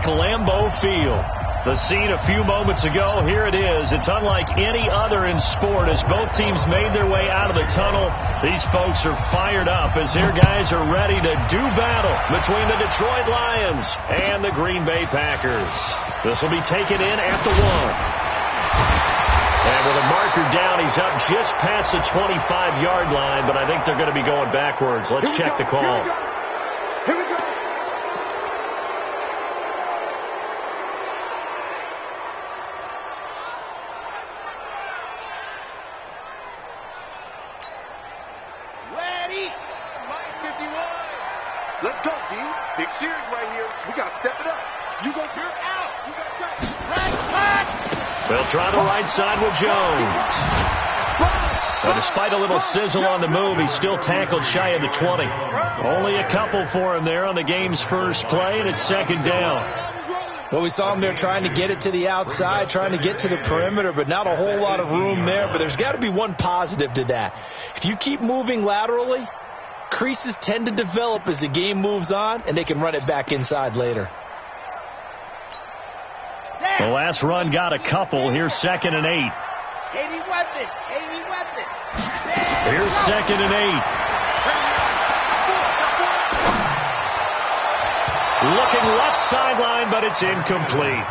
Lambeau Field. The scene a few moments ago, here it is. It's unlike any other in sport as both teams made their way out of the tunnel. These folks are fired up as their guys are ready to do battle between the Detroit Lions and the Green Bay Packers. This will be taken in at the 1. And with a marker down, he's up just past the 25-yard line, but I think they're going to be going backwards. Let's check the call. Here we go. Ready. Line 51. Let's go, D. Big series right here. We got to step it up. You go, you're out. You got to right. They'll try the right side with Jones. But despite a little sizzle on the move, he's still tackled shy of the 20. Only a couple for him there on the game's first play, and it's second down. Well, we saw him there trying to get it to the outside, trying to get to the perimeter, but not a whole lot of room there. But there's got to be one positive to that. If you keep moving laterally, creases tend to develop as the game moves on, and they can run it back inside later. The last run got a couple. Here's 2nd and 8. 80 weapon. Here's 2nd and 8. Looking left sideline, but it's incomplete.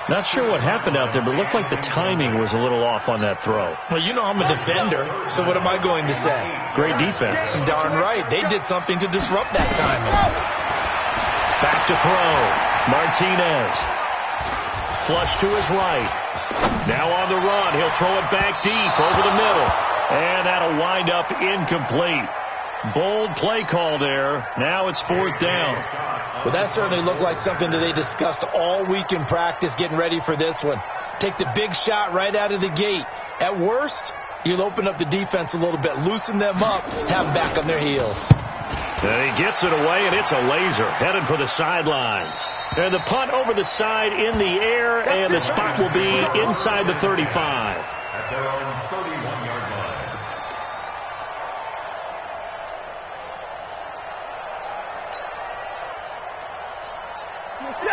Not sure what happened out there, but it looked like the timing was a little off on that throw. Well, you know I'm a defender, so what am I going to say? Great defense. Darn right. They did something to disrupt that timing. Back to throw. Martinez. Flush to his right. Now on the run. He'll throw it back deep over the middle. And that'll wind up incomplete. Bold play call there. Now it's 4th down. Well, that certainly looked like something that they discussed all week in practice getting ready for this one. Take the big shot right out of the gate. At worst, you'll open up the defense a little bit, loosen them up, have them back on their heels. And he gets it away, and it's a laser headed for the sidelines. And the punt over the side in the air, and the spot will be inside the 35. At their own 31-yard line.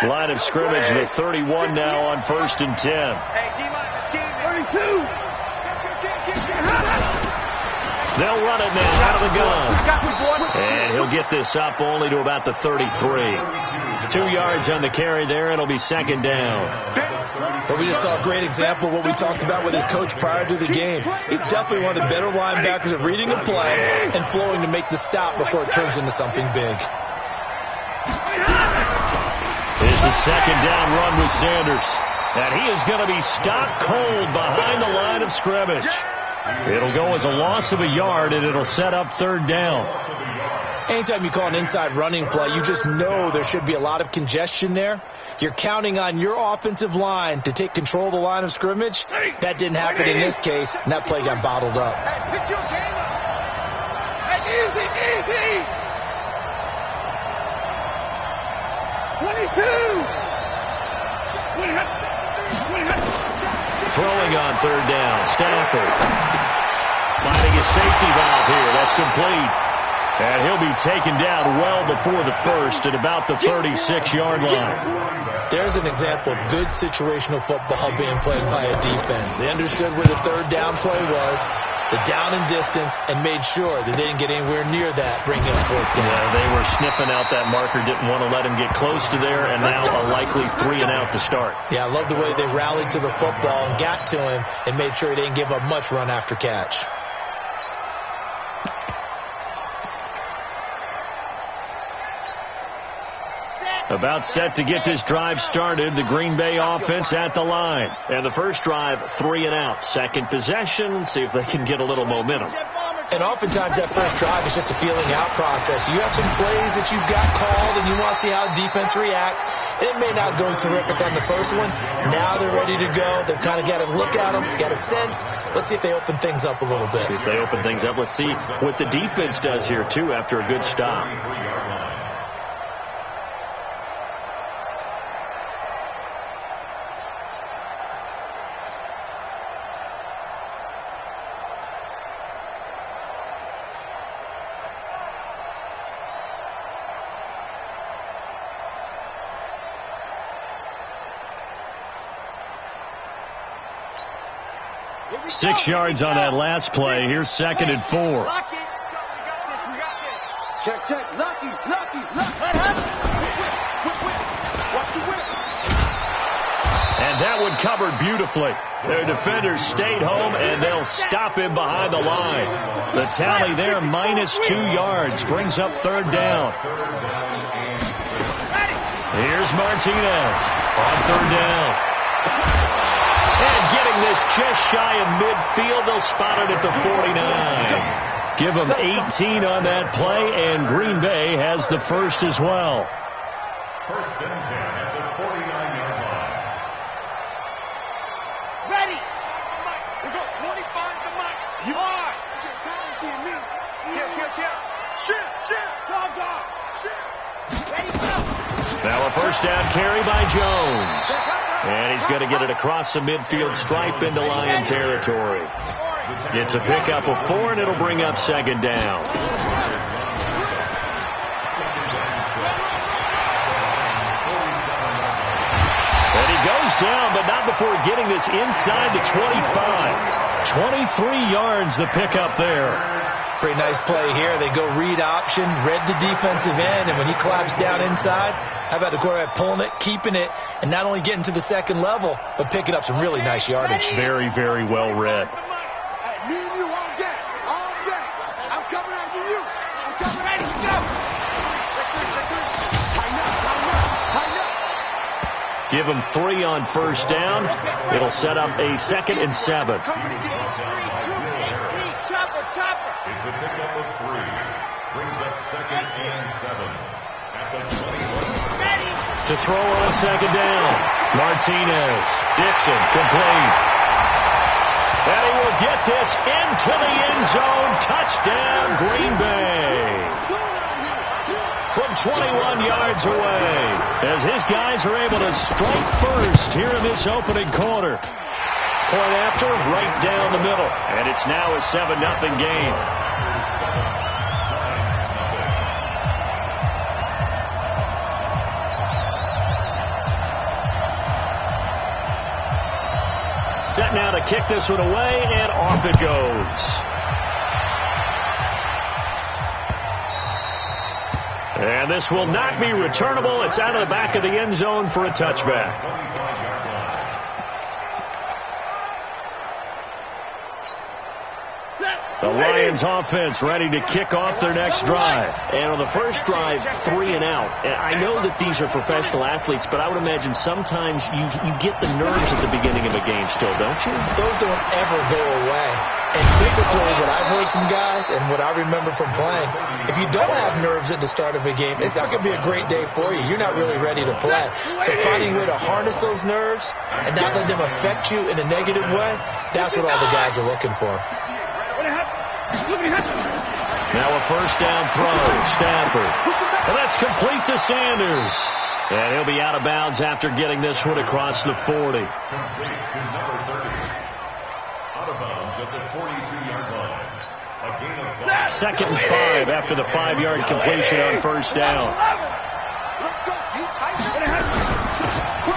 Line of scrimmage, the 31 now on 1st and 10. Hey, D-line, 32. They'll run it now out of the gun. And he'll get this up only to about the 33. 2 yards on the carry there. It'll be 2nd down. Well, we just saw a great example of what we talked about with his coach prior to the game. He's definitely one of the better linebackers at reading a play and flowing to make the stop before it turns into something big. Here's the 2nd down run with Sanders. And he is going to be stopped cold behind the line of scrimmage. It'll go as a loss of a yard, and it'll set up 3rd down. Anytime you call an inside running play, you just know there should be a lot of congestion there. You're counting on your offensive line to take control of the line of scrimmage. That didn't happen in this case, and that play got bottled up. Hey, pick your game up. Hey, easy. 22. Throwing on 3rd down, Stafford. Finding his safety valve here. That's complete. And he'll be taken down well before the 1st at about the 36-yard line. There's an example of good situational football being played by a defense. They understood where the 3rd down play was, the down and distance, and made sure that they didn't get anywhere near that, bringing up 4th down. Yeah, they were sniffing out that marker, didn't want to let him get close to there, and now a likely 3 and out to start. Yeah, I love the way they rallied to the football and got to him and made sure he didn't give up much run after catch. About set to get this drive started. The Green Bay offense at the line. And the first drive, 3 and out. Second possession, see if they can get a little momentum. And oftentimes that first drive is just a feeling out process. You have some plays that you've got called and you want to see how the defense reacts. It may not go terrific on the first one. Now they're ready to go. They've kind of got to look at them, got a sense. Let's see if they open things up a little bit. See if they open things up. Let's see what the defense does here, too, after a good stop. 6 yards on that last play. Here's 2nd and 4. Check, check. Lucky. Let happen. Whip. Watch the whip. And that one covered beautifully. Their defenders stayed home, and they'll stop him behind the line. The tally there, -2 yards, brings up 3rd down. Here's Martinez on 3rd down. And getting this just shy of midfield, they'll spot it at the 49. Give them 18 on that play, and Green Bay has the first as well. 1st and 10 at the 49-yard line. Ready. We go 25 to Mike. You are. You're tired of seeing me. Kill. Shit. Dog. Shit. Ready, go. Now a 1st down carry by Jones. And he's going to get it across the midfield stripe into Lion territory. It's a pickup of 4, and it'll bring up 2nd down. And he goes down, but not before getting this inside the 25. 23 yards the pickup there. Pretty nice play here. They go read option, read the defensive end, and when he collapsed down inside, how about the quarterback pulling it, keeping it, and not only getting to the 2nd level, but picking up some really nice yardage. Very, very well read. Me and you all day. I'm coming after you. I'm coming at you. Go. Check 3. Tighten up. Give him 3 on 1st down. It'll set up a 2nd and 7. Company gains 3, 2, 18. Chopper. It's a pickup of 3. Brings up 2nd and 7 at the 21. Ready. To throw on 2nd down. Martinez. Dixon complete. And he will get this into the end zone. Touchdown, Green Bay. From 21 yards away, as his guys are able to strike first here in this opening quarter. Point after, right down the middle. And it's now a 7-0 game. Set now to kick this one away, and off it goes. And this will not be returnable. It's out of the back of the end zone for a touchback. The Lions offense ready to kick off their next drive. And on the first drive, 3 and out. And I know that these are professional athletes, but I would imagine sometimes you get the nerves at the beginning of a game still, don't you? Those don't ever go away. And typically what I've heard from guys and what I remember from playing, if you don't have nerves at the start of a game, it's not going to be a great day for you. You're not really ready to play. So finding a way to harness those nerves and not let them affect you in a negative way, that's what all the guys are looking for. Now a 1st down throw. Stafford. And that's complete to Sanders. And he'll be out of bounds after getting this one across the 40. Complete to number 30. Out of bounds at the 42-yard line. A gain of 5. 2nd and 5 after the 5-yard completion on 1st down.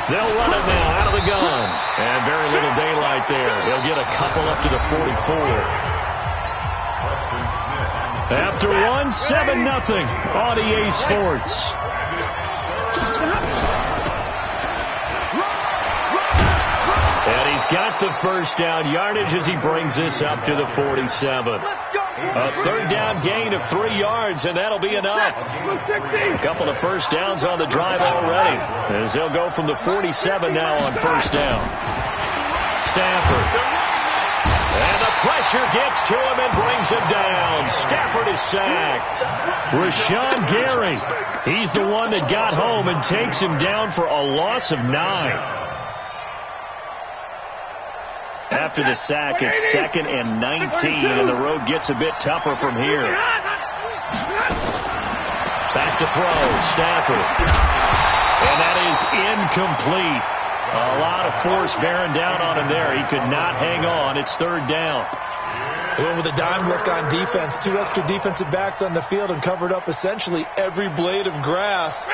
They'll run it now out of the gun. And very little daylight there. They'll get a couple up to the 44. After 1, 7-0 on EA Sports. And he's got the 1st down yardage as he brings this up to the 47. A 3rd down gain of 3 yards, and that'll be enough. A couple of 1st downs on the drive already, as they'll go from the 47 now on 1st down. Stafford. And the pressure gets to him and brings him down. Stafford is sacked. Rashawn Gary, he's the one that got home and takes him down for a loss of 9. After the sack, it's 2nd and 19, and the road gets a bit tougher from here. Back to throw, Stafford. And that is incomplete. A lot of force bearing down on him there. He could not hang on. It's 3rd down. They went with a dime look on defense. 2 extra defensive backs on the field and covered up essentially every blade of grass.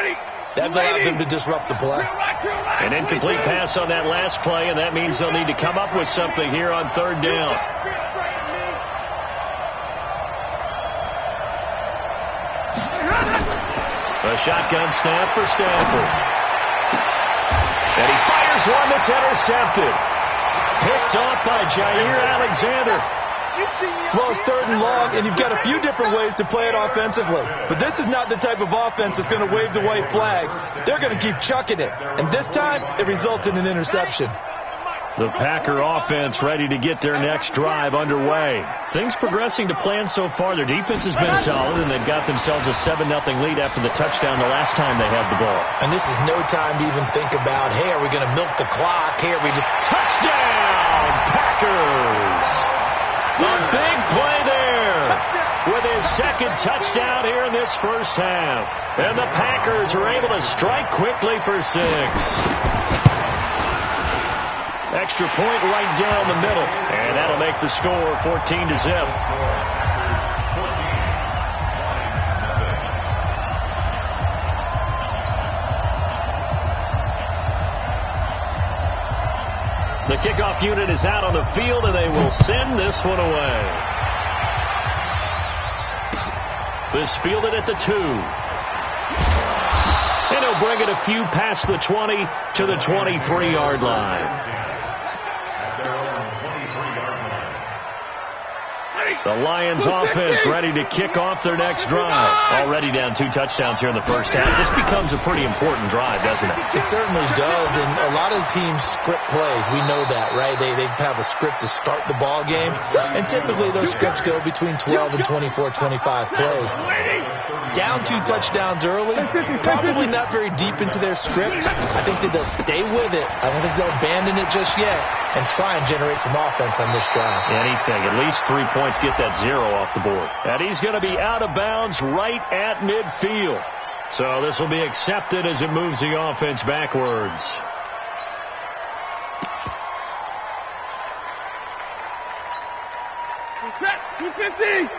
That allowed them to disrupt the play. An incomplete pass on that last play, and that means they'll need to come up with something here on third down. A shotgun snap for Stanford. And he fires one that's intercepted. Picked off by Jair Alexander. Well, it's third and long, and you've got a few different ways to play it offensively. But this is not the type of offense that's going to wave the white flag. They're going to keep chucking it. And this time, it results in an interception. The Packer offense ready to get their next drive underway. Things progressing to plan so far. Their defense has been solid, and they've got themselves a 7-0 lead after the touchdown the last time they had the ball. And this is no time to even think about, hey, are we going to milk the clock? Hey, are we just... Touchdown, Packers! A big play there with his second touchdown here in this first half. And the Packers are able to strike quickly for 6. Extra point right down the middle. And that'll make the score 14-0. The kickoff unit is out on the field, and they will send this one away. This fielded at the 2. And he'll bring it a few past the 20 to the 23-yard line. The Lions offense ready to kick off their next drive. Already down 2 touchdowns here in the first half. This becomes a pretty important drive, doesn't it? It certainly does, and a lot of the teams script plays. We know that, right? They have a script to start the ball game, and typically those scripts go between 12 and 24, 25 plays. Down 2 touchdowns early, probably not very deep into their script. I think that they'll stay with it. I don't think they'll abandon it just yet and try and generate some offense on this drive. Anything, at least 3 points, get that 0 off the board. And he's going to be out of bounds right at midfield. So this will be accepted as it moves the offense backwards. Set, 250.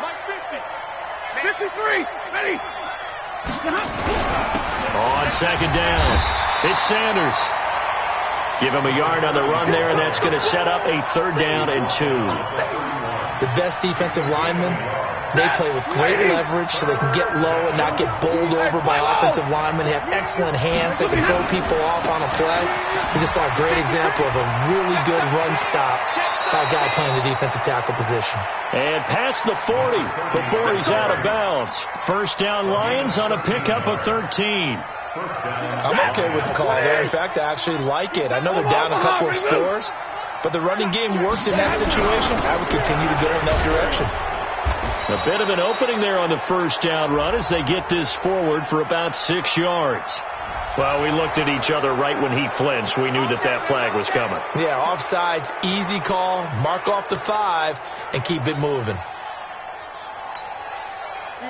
Mike 50. 53. Ready. On second down, it's Sanders. Give him a yard on the run there, and that's going to set up a 3rd down and 2. The best defensive linemen, they play with great leverage so they can get low and not get bowled over by offensive linemen. They have excellent hands. They can throw people off on a play. We just saw a great example of a really good run stop by a guy playing the defensive tackle position. And past the 40 before he's out of bounds. First down Lions on a pickup of 13. I'm okay with the call there. In fact, I actually like it. I know they're down a couple of scores, but the running game worked in that situation. I would continue to go in that direction. A bit of an opening there on the first down run as they get this forward for about 6 yards. Well, we looked at each other right when he flinched. We knew that that flag was coming. Yeah, offsides, easy call, mark off the 5, and keep it moving.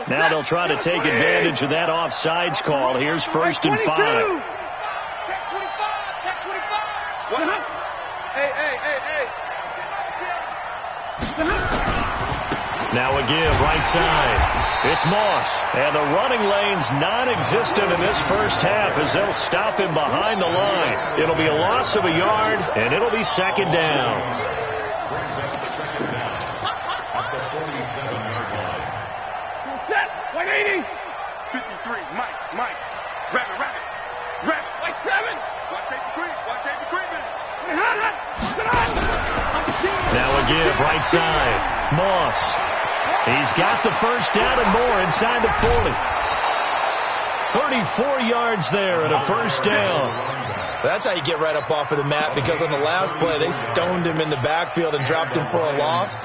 Now they'll try to take advantage of that offsides call. Here's 1st and 5. Check 25. Check 25. Hey. Now a give right side. It's Moss. And the running lane's non-existent in this first half as they'll stop him behind the line. It'll be a loss of a yard, and it'll be 2nd down. Set. 180. 53. Mike. Rabbit. Like 7. Watch safety treatment. Now a give right side. Moss. He's got the first down and more inside the 40. 34 yards there and a first down. That's how you get right up off of the mat, because on the last play, they stoned him in the backfield and dropped him for a loss.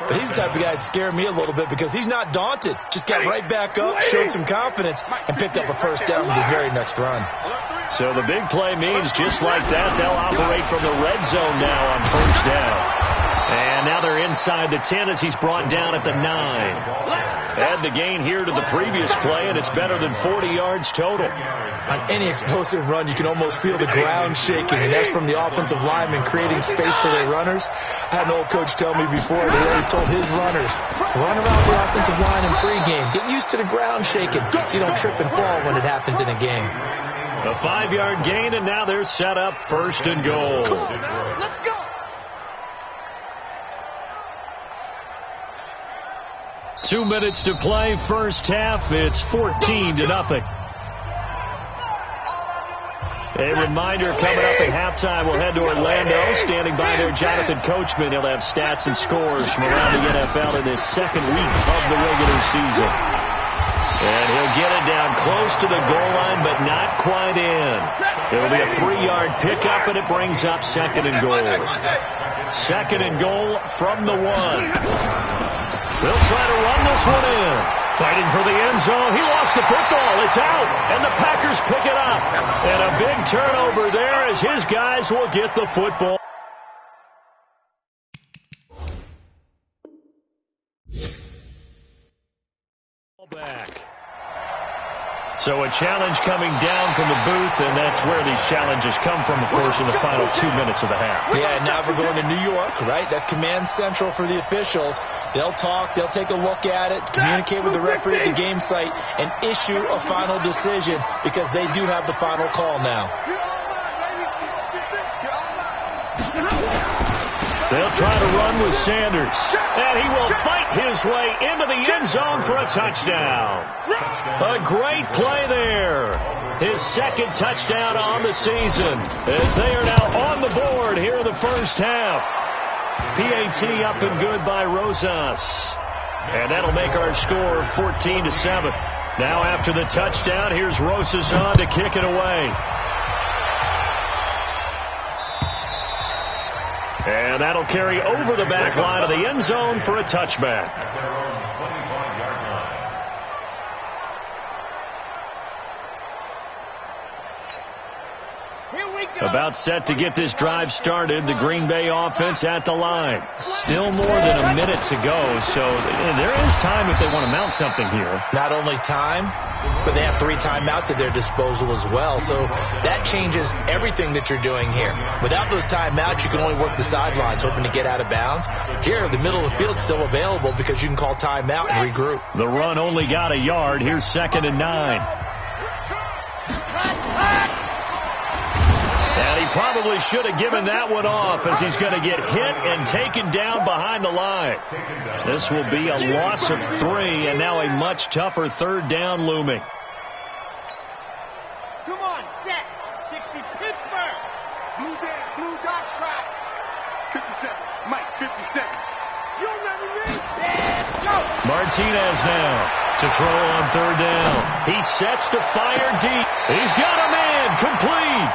But he's the type of guy that scared me a little bit because he's not daunted. Just got right back up, showed some confidence, and picked up a first down with his very next run. So the big play means just like that, they'll operate from the red zone now on first down. And now they're inside the 10 as he's brought down at the 9. Add the gain here to the previous play, and it's better than 40 yards total. On any explosive run, you can almost feel the ground shaking, and that's from the offensive linemen creating space for their runners. I had an old coach tell me before, they always told his runners, run around the offensive line in pregame. Get used to the ground shaking so you don't trip and fall when it happens in a game. A 5-yard gain, and now they're set up 1st and goal. Come on now, let's go. 2 minutes to play, first half. It's 14-0. A reminder coming up at halftime, we'll head to Orlando. Standing by there, Jonathan Coachman. He'll have stats and scores from around the NFL in his second week of the regular season. And he'll get it down close to the goal line, but not quite in. It'll be a 3-yard pickup, and it brings up 2nd and goal. 2nd and goal from the 1. They'll try to run this one in. Fighting for the end zone. He lost the football. It's out. And the Packers pick it up. And a big turnover there as his guys will get the football back. So a challenge coming down from the booth, and that's where these challenges come from, of course, in the final 2 minutes of the half. Yeah, now if we're going to New York, right? That's command central for the officials. They'll talk, they'll take a look at it, communicate with the referee at the game site, and issue a final decision because they do have the final call now. They'll try to run with Sanders, and he will fight his way into the end zone for a touchdown. A great play there. His 2nd touchdown on the season as they are now on the board here in the first half. PAT up and good by Rosas. And that'll make our score 14-7. Now after the touchdown, here's Rosas on to kick it away. And that'll carry over the back line of the end zone for a touchback. About set to get this drive started. The Green Bay offense at the line. Still more than a minute to go, so there is time if they want to mount something here. Not only time, but they have 3 timeouts at their disposal as well, so that changes everything that you're doing here. Without those timeouts, you can only work the sidelines, hoping to get out of bounds. Here, the middle of the field's still available because you can call timeout and regroup. The run only got a yard. Here's 2nd and 9. And he probably should have given that one off as he's going to get hit and taken down behind the line. This will be a loss of 3, and now a much tougher 3rd down looming. Come on, set. 60 Pittsburgh. Blue dot strike. 57. Mike, 57. You remember me? Let's go. Martinez now to throw on 3rd down. He sets to fire deep. He's got a man complete.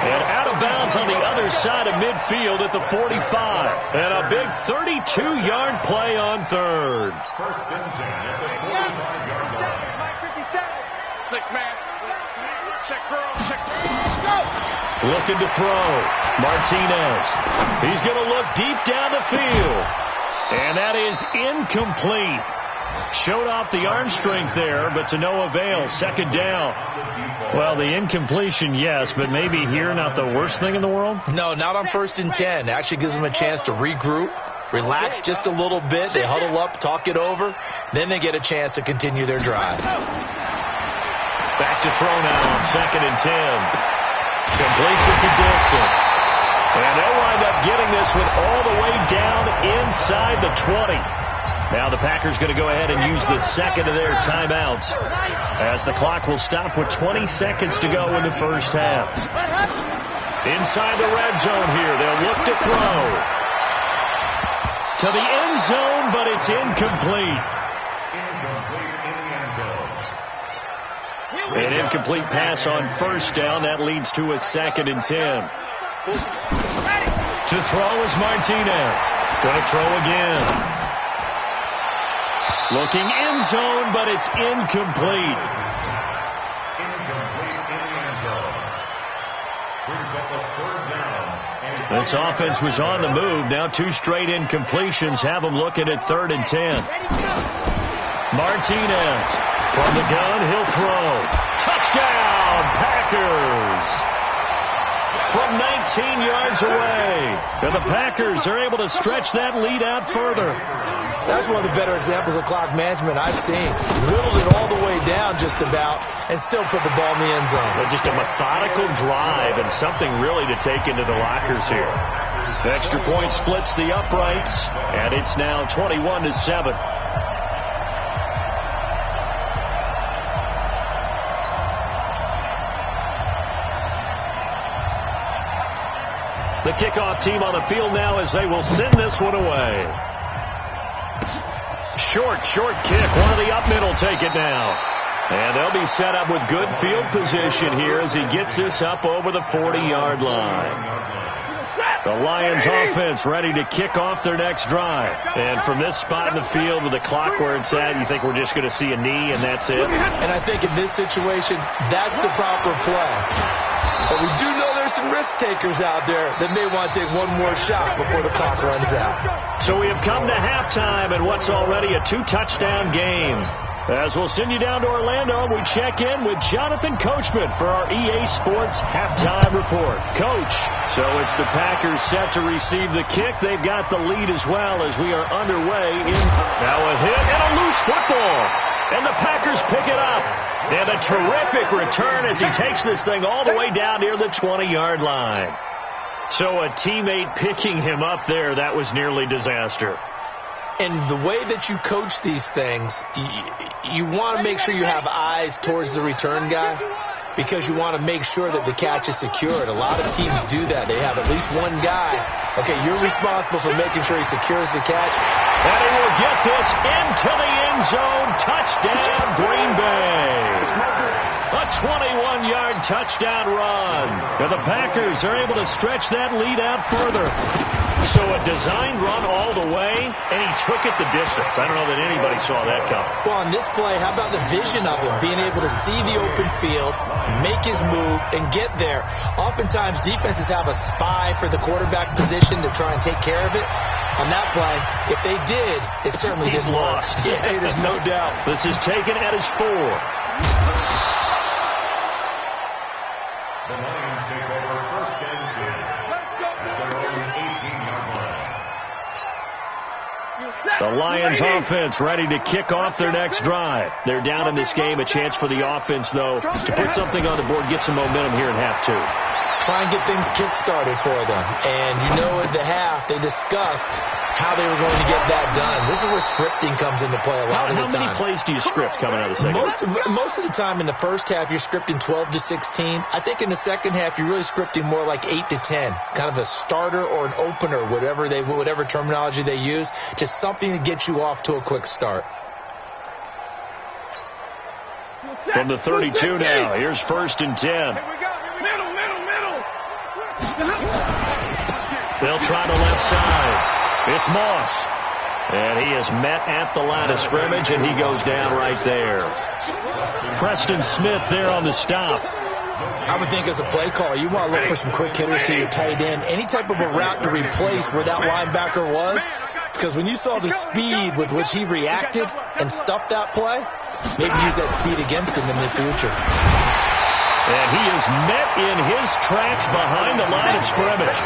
And out of bounds on the other side of midfield at the 45. And a big 32-yard play on 3rd. First and 10 at the 45-yard line. Mike, 57. 6-man. Check girl. Check. Go. Looking to throw. Martinez. He's going to look deep down the field. And that is incomplete. Showed off the arm strength there, but to no avail. 2nd down. Well, the incompletion, yes, but maybe here not the worst thing in the world? No, not on 1st and 10. It actually gives them a chance to regroup, relax just a little bit. They huddle up, talk it over. Then they get a chance to continue their drive. Back to throw now on 2nd and 10. Completes it to Dixon. And they'll wind up getting this one all the way down inside the 20. Now the Packers going to go ahead and use the 2nd of their timeouts as the clock will stop with 20 seconds to go in the first half. Inside the red zone here, they'll look to throw. To the end zone, but it's incomplete. An incomplete pass on 1st down. That leads to a 2nd and 10. To throw is Martinez. Going to throw again. Looking end zone, but it's incomplete. Brings up a third down. This offense was on the move. Now 2 straight incompletions have them looking at 3rd and 10. Martinez from the gun. He'll throw. Touchdown, Packers! From 19 yards away. And the Packers are able to stretch that lead out further. That's one of the better examples of clock management I've seen. Whittled it all the way down just about and still put the ball in the end zone. But just a methodical drive and something really to take into the lockers here. The extra point splits the uprights, and it's now 21-7. The kickoff team on the field now as they will send this one away. Short kick. One of the up middle take it now. And they'll be set up with good field position here as he gets this up over the 40-yard line. The Lions offense ready to kick off their next drive. And from this spot in the field with the clock where it's at, you think we're just going to see a knee and that's it? And I think in this situation, that's the proper play. But we do know there's some risk takers out there that may want to take one more shot before the clock runs out. So we have come to halftime in what's already a 2-touchdown game. As we'll send you down to Orlando, we check in with Jonathan Coachman for our EA Sports Halftime Report. Coach, so it's the Packers set to receive the kick. They've got the lead as well as we are underway. Now a hit and a loose football. And the Packers pick it up. And a terrific return as he takes this thing all the way down near the 20-yard line. So a teammate picking him up there, that was nearly disaster. And the way that you coach these things, you want to make sure you have eyes towards the return guy because you want to make sure that the catch is secured. A lot of teams do that. They have at least one guy. Okay, you're responsible for making sure he secures the catch. And he will get this into the end zone. Touchdown, Green Bay. A 21-yard touchdown run. And the Packers are able to stretch that lead out further. So a designed run all the way, and he took it the distance. I don't know that anybody saw that coming. Well, on this play, how about the vision of him, being able to see the open field, make his move, and get there. Oftentimes, defenses have a spy for the quarterback position to try and take care of it. On that play, if they did, it certainly didn't work. Lost. Yeah, there's no doubt. This is taken at his 4. The Lions take over 1st and 10 at their own 18-yard line. The Lions offense ready to kick off their next drive. They're down in this game. A chance for the offense, though, to put something on the board, get some momentum here in half 2. Try and get things kick-started for them. And you know at the half, they discussed how they were going to get that done. This is where scripting comes into play a lot of the time. How many plays do you script coming out of the second half? Most of the time in the first half, you're scripting 12 to 16. I think in the second half, you're really scripting more like 8 to 10. Kind of a starter or an opener, whatever terminology they use. Just something to get you off to a quick start. From the 32 now, here's 1st and 10. Here we go. Middle. They'll try the left side. It's Moss. And he is met at the line of scrimmage, and he goes down right there. Preston Smith there on the stop. I would think as a play call, you want to look for some quick hitters to your tight end. Any type of a route to replace where that linebacker was. Because when you saw the speed with which he reacted and stuffed that play, maybe use that speed against him in the future. And he is met in his tracks behind the line of scrimmage.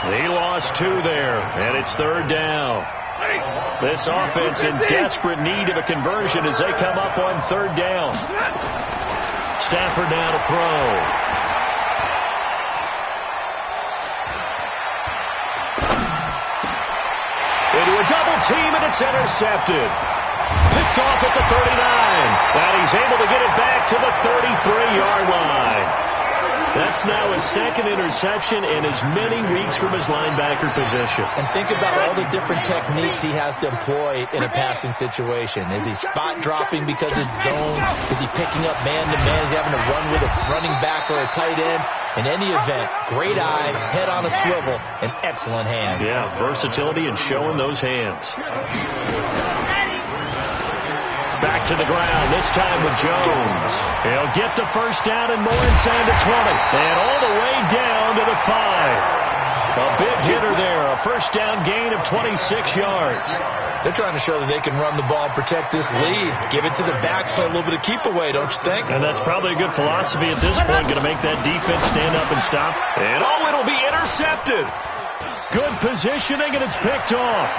He lost 2 there, and it's 3rd down. This offense in desperate need of a conversion as they come up on 3rd down. Stafford now to throw. Into a double team, and it's intercepted. Picked off at the 39. And he's able to get it back to the 33-yard line. That's now his 2nd interception in as many weeks from his linebacker position. And think about all the different techniques he has to employ in a passing situation. Is he spot dropping because it's zone? Is he picking up man-to-man? Is he having to run with a running back or a tight end? In any event, great eyes, head on a swivel, and excellent hands. Yeah, versatility and showing those hands. Back to the ground, this time with Jones. He'll get the 1st down and more inside the 20. And all the way down A big hitter there. A first down gain of 26 yards. They're trying to show that they can run the ball and protect this lead. Give it to the backs, play a little bit of keep away, don't you think? And that's probably a good philosophy at this point. Going to make that defense stand up and stop. And it'll be intercepted. Good positioning, and it's picked off.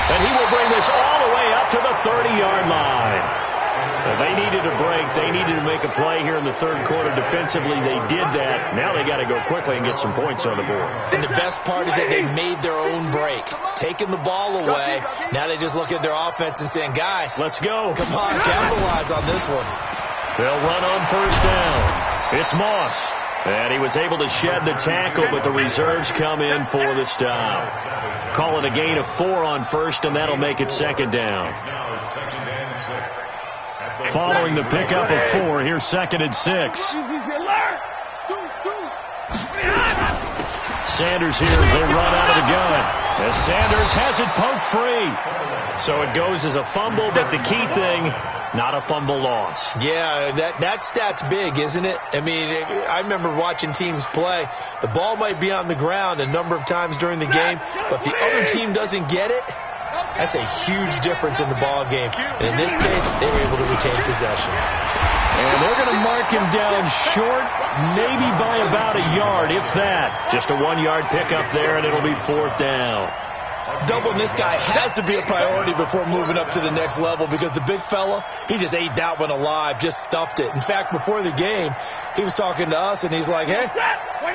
And he will bring this all the way up to the 30-yard line. So they needed a break. They needed to make a play here in the third quarter. Defensively, they did that. Now they got to go quickly and get some points on the board. And the best part is that they made their own break. Taking the ball away. Now they just look at their offense and saying, guys, let's go. Come on, capitalize on this one. They'll run on first down. It's Moss. And he was able to shed the tackle, but the reserves come in for the stop. Call it a gain of 4 on first, and that'll make it second down. Following the pickup of 4, here's second and 6. Sanders here as they run out of the gun. As Sanders has it poked free. So it goes as a fumble, but the key thing, not a fumble loss. Yeah, that stat's big, isn't it? I mean, I remember watching teams play. The ball might be on the ground a number of times during the game, but the other team doesn't get it. That's a huge difference in the ball game. And in this case, they were able to retain possession. And they're going to mark him down short, maybe by about a yard, if that. Just a 1-yard pickup there, and it'll be 4th down. Doubling this guy has to be a priority before moving up to the next level, because the big fella, he just ate that one alive, just stuffed it. In fact, before the game, he was talking to us, and he's like, hey,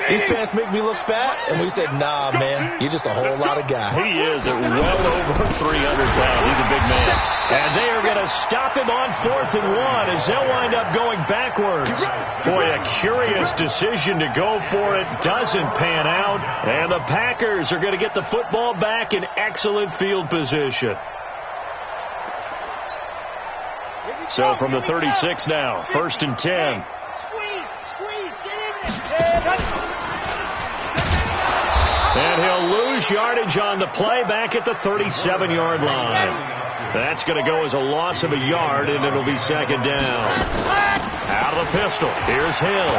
these pants make me look fat. And we said, nah, man, you're just a whole lot of guy. He is at well over 300 pounds. He's a big man. And they are going to stop him on 4th and 1 as they'll wind up going backwards. Boy, a curious decision to go for it. Doesn't pan out. And the Packers are going to get the football back in excellent field position. So from the 36 now, 1st and 10. And he'll lose yardage on the play back at the 37-yard line. That's going to go as a loss of a yard, and it'll be second down. Out of the pistol. Here's Hill.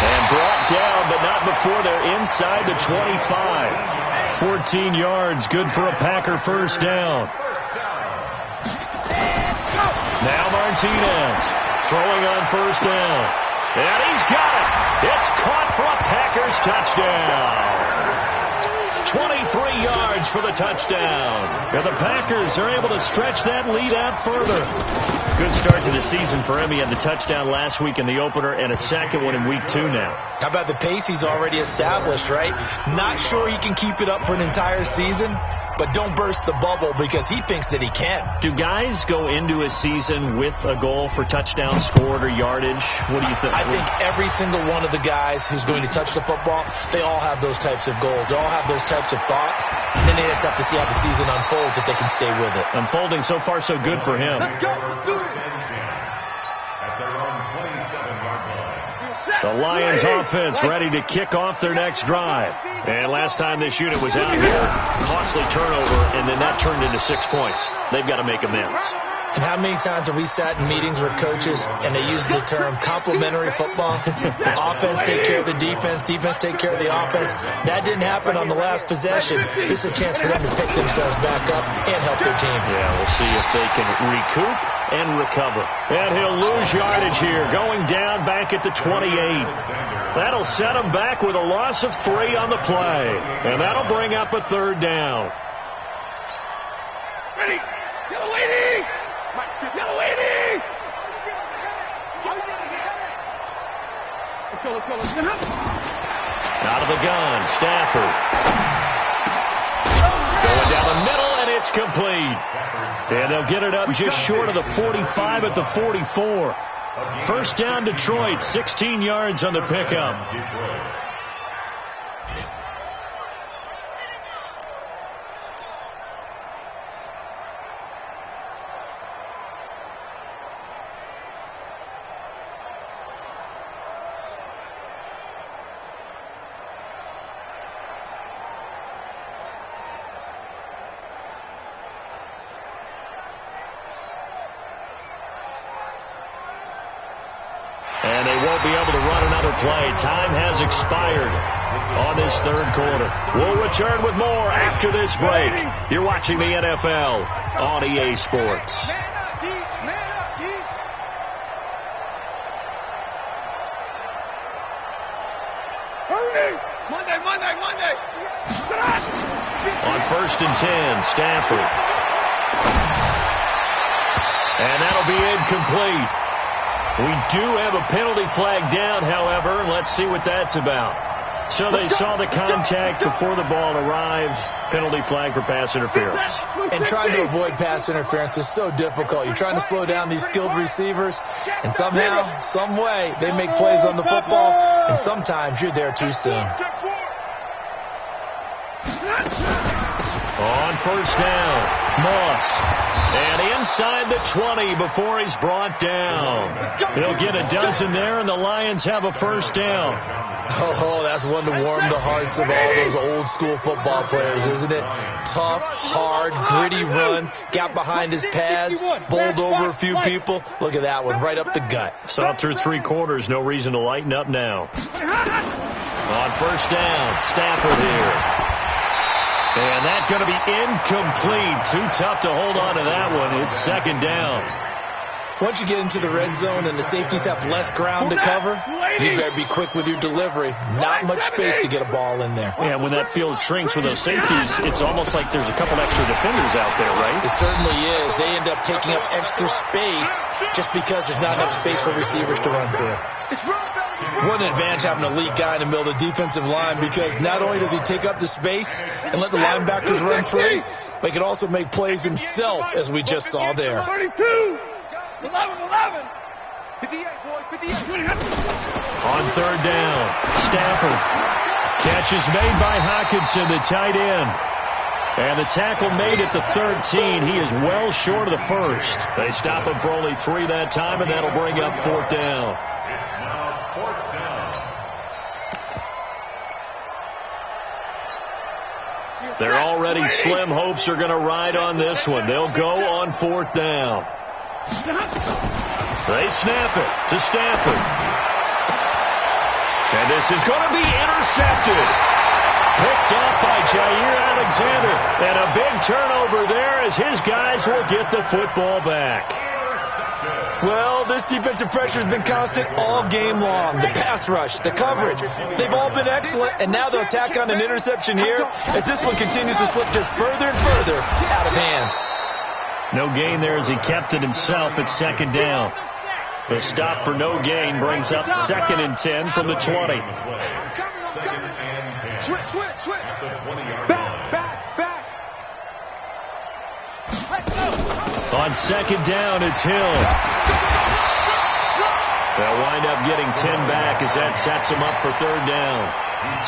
And brought down, but not before they're inside the 25. 14 yards, good for a Packer first down. Now Martinez throwing on first down. And he's got it. It's caught for a Packers touchdown. 23 yards for the touchdown. And the Packers are able to stretch that lead out further. Good start to the season for him. He had the touchdown last week in the opener and a second one in week 2 now. How about the pace he's already established, right? Not sure he can keep it up for an entire season, but don't burst the bubble because he thinks that he can. Do guys go into a season with a goal for touchdown scored or yardage? What do you think? I think every single one of the guys who's going to touch the football, they all have those types of goals. They all have those types of thoughts. And then they just have to see how the season unfolds if they can stay with it. Unfolding so far so good for him. Let's go. Let's do it. At their own 27-yard line. The Lions offense ready to kick off their next drive. And last time this unit was out here, costly turnover, and then that turned into 6 points. They've got to make amends. And how many times have we sat in meetings with coaches and they use the term complementary football? Offense take care of the defense, defense take care of the offense. That didn't happen on the last possession. This is a chance for them to pick themselves back up and help their team. Yeah, we'll see if they can recoup and recover. And he'll lose yardage here, going down back at the 28. That'll set him back with a loss of 3 on the play. And that'll bring up a 3rd down. Ready. Yellow lady. Yellow lady. Out of the gun, Stafford. Going down the middle, and it's complete. And they'll get it up just short of the 45 at the 44. First down, Detroit, 16 yards on the pickup. won't be able to run another play. Time has expired on this third quarter. We'll return with more after this break. You're watching the NFL on EA Sports. Monday. On 1st and 10, Stafford. And that'll be incomplete. We do have a penalty flag down, however. Let's see what that's about. So they saw the contact before the ball arrived. Penalty flag for pass interference. And trying to avoid pass interference is so difficult. You're trying to slow down these skilled receivers, and somehow, some way, they make plays on the football, and sometimes you're there too soon. On 1st down, Moss. And inside the 20 before he's brought down. He'll get a dozen there, and the Lions have a 1st down. Oh, that's one to warm the hearts of all those old-school football players, isn't it? Tough, hard, gritty run, got behind his pads, bowled over a few people. Look at that one, right up the gut. Saw through 3 quarters, no reason to lighten up now. On 1st down, Stafford here. And that's going to be incomplete. Too tough to hold on to that one. It's 2nd down. Once you get into the red zone and the safeties have less ground to cover, you better be quick with your delivery. Not much space to get a ball in there. Yeah, when that field shrinks with those safeties, it's almost like there's a couple extra defenders out there, right? It certainly is. They end up taking up extra space just because there's not enough space for receivers to run through. One advantage having an elite guy in the middle of the defensive line, because not only does he take up the space and let the linebackers run free, but he can also make plays himself, as we just saw there. 32. 11. 58, boy. 58. On 3rd down, Stafford. Catch is made by Hockenson, the tight end. And the tackle made at the 13. He is well short of the 1st. They stop him for only 3 that time, and that'll bring up 4th down. It's now 4th down. Their already slim hopes are going to ride on this one. They'll go on 4th down. They snap it to Stafford. And this is going to be intercepted. Picked off by Jair Alexander. And a big turnover there as his guys will get the football back. Well, this defensive pressure has been constant all game long. The pass rush, the coverage, they've all been excellent, and now they'll tack on an interception here as this one continues to slip just further and further out of hand. No gain there as he kept it himself at 2nd down. The stop for no gain brings up 2nd and 10 from the 20. I'm coming. Switch. Back. Let's go. On 2nd down, it's Hill. They'll wind up getting 10 back as that sets them up for 3rd down.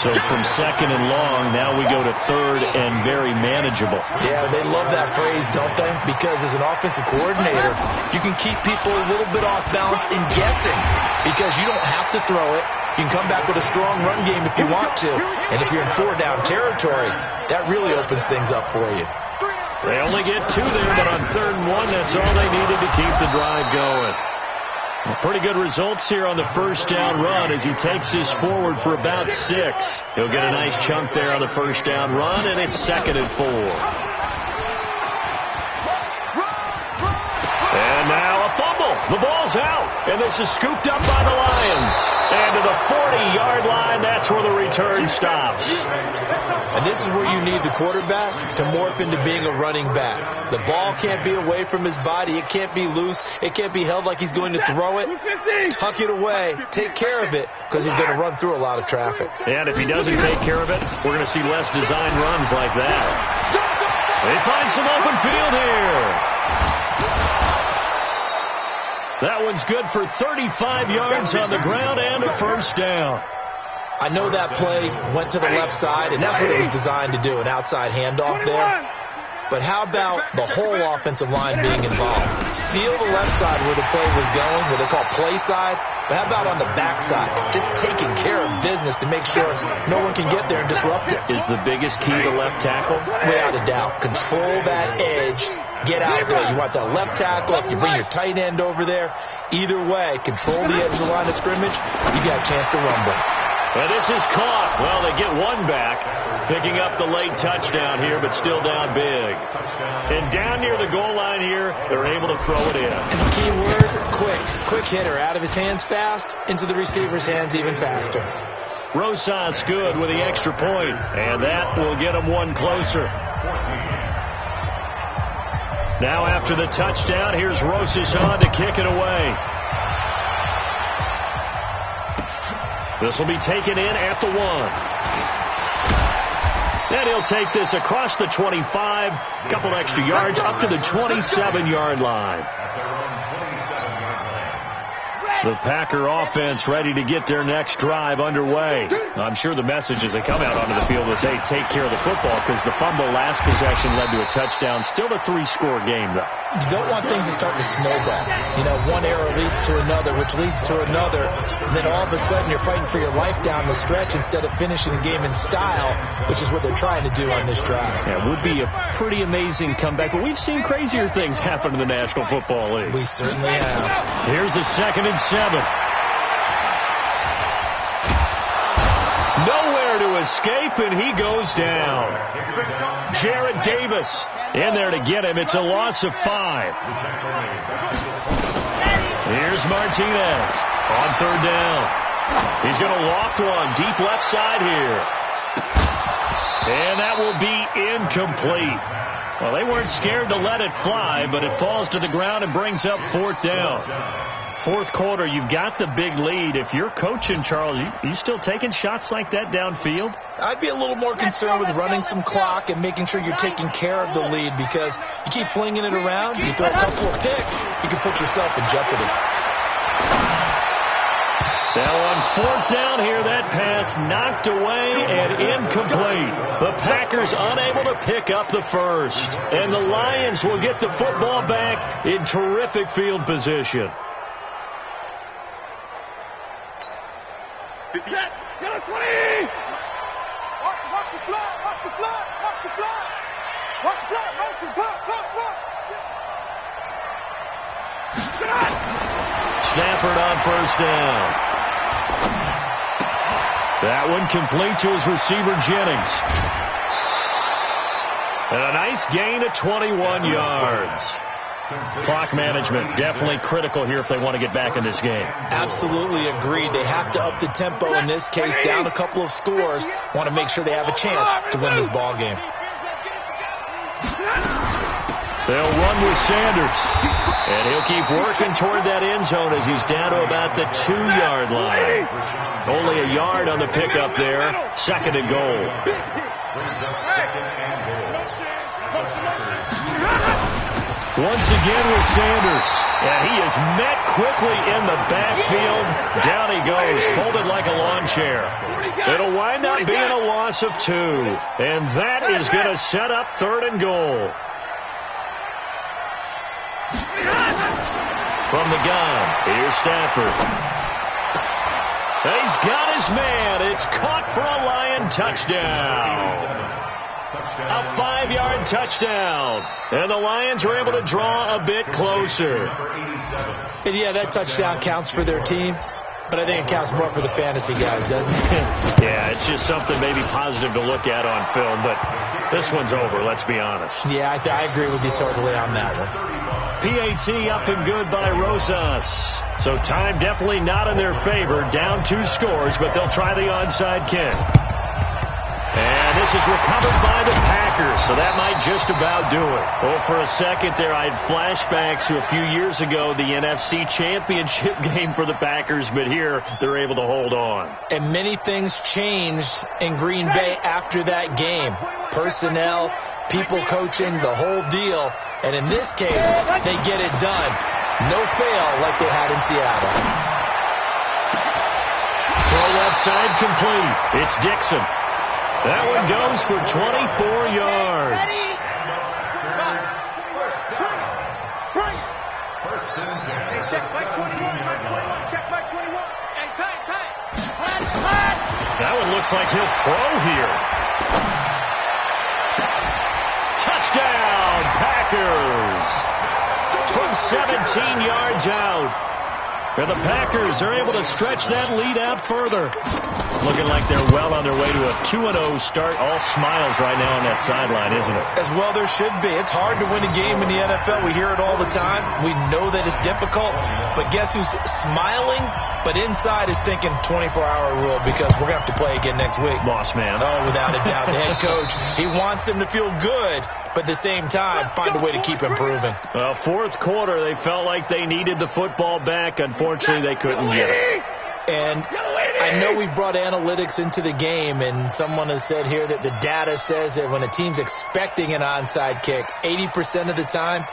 So from 2nd and long, now we go to 3rd and very manageable. Yeah, they love that phrase, don't they? Because as an offensive coordinator, you can keep people a little bit off balance and guessing, because you don't have to throw it. You can come back with a strong run game if you want to. And if you're in 4-down territory, that really opens things up for you. They only get 2 there, but on 3rd and 1, that's all they needed to keep the drive going. Pretty good results here on the 1st down run as he takes this forward for about 6. He'll get a nice chunk there on the 1st down run, and it's 2nd and 4. And now a fumble. The ball's out, and this is scooped up by the Lions. And to the 40-yard line, that's where the return stops. And this is where you need the quarterback to morph into being a running back. The ball can't be away from his body. It can't be loose. It can't be held like he's going to throw it. Tuck it away. Take care of it, because he's going to run through a lot of traffic. And if he doesn't take care of it, we're going to see less designed runs like that. They find some open field here. That one's good for 35 yards on the ground and a 1st down. I know that play went to the left side, and that's what it was designed to do, an outside handoff there. But how about the whole offensive line being involved? Seal the left side where the play was going, what they call play side. But how about on the back side? Just taking care of business to make sure no one can get there and disrupt it. Is the biggest key to left tackle? Without a doubt. Control that edge get out there. You want that left tackle. If you bring your tight end over there, either way, control the edge of the line of scrimmage, you got a chance to rumble. And this is caught. Well, they get one back, picking up the late touchdown here, but still down big. And down near the goal line here, they're able to throw it in. And the key word, quick. Quick hitter. Out of his hands fast, into the receiver's hands even faster. Rosas good with the extra point, and that will get him one closer. Now after the touchdown, here's Rosas on to kick it away. This will be taken in at the 1. And he'll take this across the 25, a couple extra yards up to the 27-yard line. The Packer offense ready to get their next drive underway. I'm sure the message as they come out onto the field was, hey, take care of the football, because the fumble last possession led to a touchdown. Still a 3-score game, though. You don't want things to start to snowball. You know, one error leads to another, which leads to another. And then all of a sudden you're fighting for your life down the stretch instead of finishing the game in style, which is what they're trying to do on this drive. Yeah, it would be a pretty amazing comeback, but we've seen crazier things happen in the National Football League. We certainly have. Here's a 2nd and 7. Nowhere to escape, and he goes down. Jarrett Davis in there to get him. It's a loss of 5. Here's Martinez on 3rd down. He's going to loft one deep left side here. And that will be incomplete. Well, they weren't scared to let it fly, but it falls to the ground and brings up 4th down. 4th quarter, you've got the big lead. If you're coaching, Charles, you still taking shots like that downfield? I'd be a little more concerned with running some clock and making sure you're taking care of the lead, because you keep flinging it around, you throw a couple of picks, you can put yourself in jeopardy. Now on 4th down here, that pass knocked away and incomplete. The Packers unable to pick up the first. And the Lions will get the football back in terrific field position. 50. Get a 20! Watch the flood, watch the flood, watch the flood. Watch the flood, motion, block. Stafford on 1st down. That one complete to his receiver, Jennings. And a nice gain of 21 yards. Clock management definitely critical here if they want to get back in this game. Absolutely agreed. They have to up the tempo in this case, down a couple of scores. Want to make sure they have a chance to win this ball game. They'll run with Sanders. And he'll keep working toward that end zone as he's down to about the 2-yard line. Only a yard on the pickup there. 2nd and goal. Once again with Sanders. And he is met quickly in the backfield. Down he goes, folded like a lawn chair. It'll wind up being a loss of 2. And that is going to set up 3rd and goal. From the gun, here's Stafford. He's got his man. It's caught for a Lion touchdown. A 5-yard touchdown. And the Lions were able to draw a bit closer. And yeah, that touchdown counts for their team, but I think it counts more for the fantasy guys, doesn't it? Yeah, it's just something maybe positive to look at on film, but this one's over, let's be honest. Yeah, I agree with you totally on that one. PAT up and good by Rosas. So time definitely not in their favor. Down 2 scores, but they'll try the onside kick. And this is recovered by the Packers, so that might just about do it. Oh, for a second there, I had flashbacks to a few years ago, the NFC Championship game for the Packers, but here they're able to hold on. And many things changed in Green Bay after that game. Personnel, people coaching, the whole deal. And in this case, they get it done. No fail like they had in Seattle. Throw left side complete. It's Dixon. That one goes for 24 yards. Check back 21. Check back 21. Hey, time. That one looks like he'll throw here. Touchdown, Packers. 17 yards out. And the Packers are able to stretch that lead out further. Looking like they're well on their way to a 2-0 start. All smiles right now on that sideline, isn't it? As well there should be. It's hard to win a game in the NFL. We hear it all the time. We know that it's difficult. But guess who's smiling? But inside is thinking 24-hour rule because we're going to have to play again next week. Boss man. Oh, without a doubt. The head coach, he wants them to feel good, but at the same time, find a way to keep improving. Well, fourth quarter, they felt like they needed the football back. Unfortunately, they couldn't get it. And I know we brought analytics into the game, and someone has said here that the data says that when a team's expecting an onside kick, 80% of the time,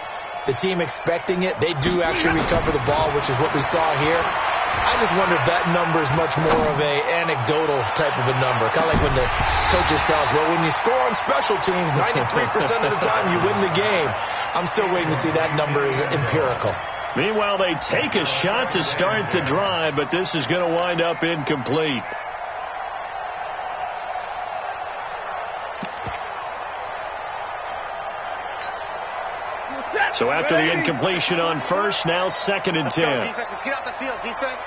the team expecting it, they do actually recover the ball, which is what we saw here. I just wonder if that number is much more of a anecdotal type of a number. Kind of like when the coaches tell us, well, when you score on special teams, 93% of the time you win the game. I'm still waiting to see that number is empirical. Meanwhile, they take a shot to start the drive, but this is going to wind up incomplete. So after the incompletion on first, now 2nd and 10. Defense, let's get out the field, defense.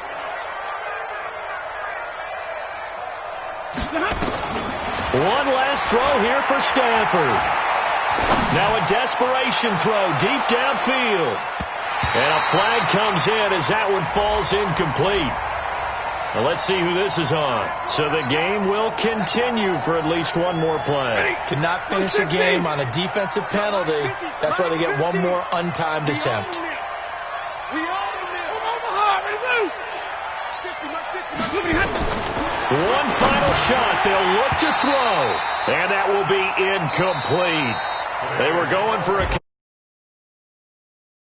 One last throw here for Stafford. Now a desperation throw deep downfield. And a flag comes in as that one falls incomplete. Now let's see who this is on. So the game will continue for at least one more play. To not finish a game on a defensive penalty, that's why they get one more untimed attempt. One final shot. They'll look to throw. And that will be incomplete. They were going for a